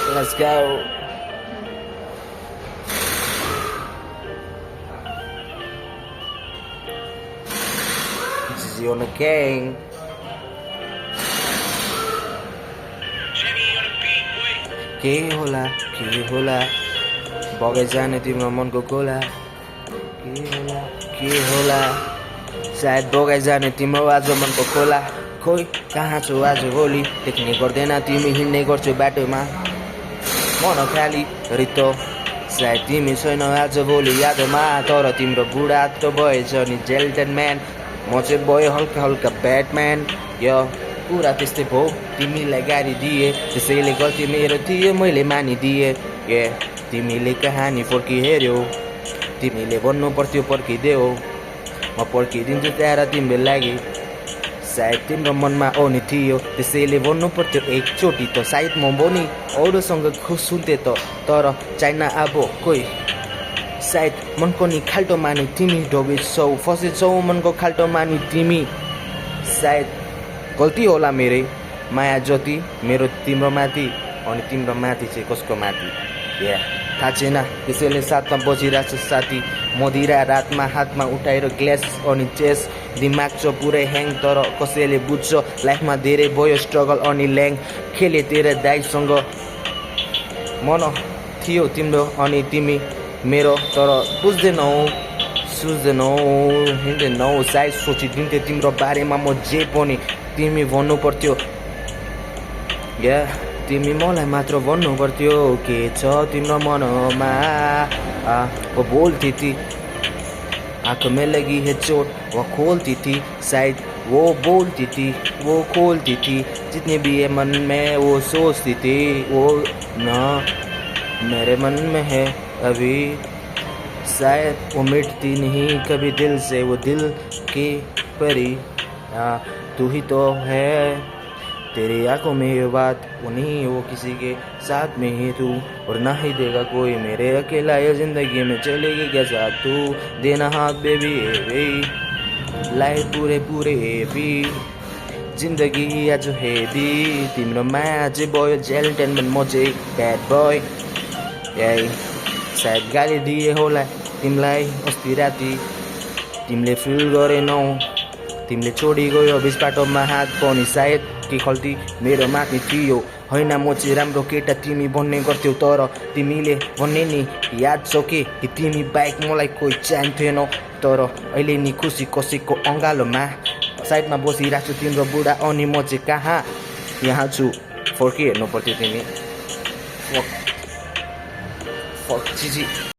Let's go. This is on the gang. के होला बगै जाने तिम्रो मनको कोला के होला सायद बगै जाने तिम्रो आज मनको कोला खोइ कहाँ छौ आज भोलि देख्ने गर्दैन तिमी हिँड्ने गर्छौ बाटोमा मन खाली रित्तो सायद तिमी छैन आज भोलि यादमा तर तिम्रो बुढा त भएछ नि जेल्टन म्यान म चाहिँ भयो हल्का हल्का ब्याटम्यान यो पुरा त्यस्तै भो तिमीलाई गाडी दिए त्यसैले गल्ती मेरो थियो मैले मानिदिए ए तिमीले कहानी फर्की हेऱ्यौ तिमीले भन्नु पर्थ्यो पर्खिदेऊ म पर्खिदिन्छु त्यहाँ तिम्रो लागि सायद तिम्रो मनमा आउने थियो त्यसैले भन्नु पर्थ्यो एकचोटि त सायद म पनि अरूसँग खुस हुन्थे त तर चाइना अब कोही सायद मनको नि खाल्टो मानि तिमी डोबेछौ फसेछौ मनको खाल्टो मानि तिमी सायद गल्ती होला मेरै माया जति मेरो तिम्रो माथि अनि तिम्रो माथि चाहिँ कसको माथि थाहा छैन त्यसैले साथमा बसिरहेको छ साथी मदिरा रातमा हातमा उठाएर ग्लास अनि चेस दिमाग छ पुरै ह्याङ तर कसैले बुझ्छ लाइफमा धेरै भयो स्ट्रगल अनि ल्याङ खेले तेरो दाइसँग मन थियो तिम्रो अनि तिमी मेरो तर बुझ्दैनौ सुझ्दैनौ हिँड्दैनौ सायद सोचिदिन्थे तिम्रो बारेमा म जे पनि तिमी भन्नु पर्थ्यो तिमी मलाई मात्र भन्नु पर्थ्यो के छ तिम्रो मनमा वो बोलती थी आंखों में लगी है चोट वो खोलती थी शायद वो बोलती थी वो खोलती थी जितने भी है मन में वो सोचती थी वो ना मेरे मन में है अभी शायद वो मिटती नहीं कभी दिल से वो दिल की परी तू ही तो है तेरी आंखों में ये बात वो नहीं वो किसी के साथ में ही तू और ना ही देगा कोई मेरे अकेला ये जिंदगी में चलेगी क्या साथ तू देना हाथ बेबी लाइफ पूरे पूरे भी जिंदगी आज है दी तिम्रो माया चाहिँ भयो जेल्टन म चाहिँ ब्याड बोय सायद गाली दिए होला तिमीलाई अस्ति राति तिमीले फिल गरेनौ तिमीले छोडी गयो बिच बाटोमा हात पनि सायद के खल्ती मेरो माथि थियो होइन म चाहिँ राम्रो केटा तिमी भन्ने गर्थ्यौ तर तिमीले भन्ने नि याद छ कि तिमी बाइक मलाई कोही चाहन्थेनौ तर अहिले नि खुसी कसैको अँगालोमा साइडमा बसिरहेको छु तिम्रो बुढा अनि म चाहिँ कहाँ यहाँ छु फर्की हेर्नु पर्थ्यो तिमी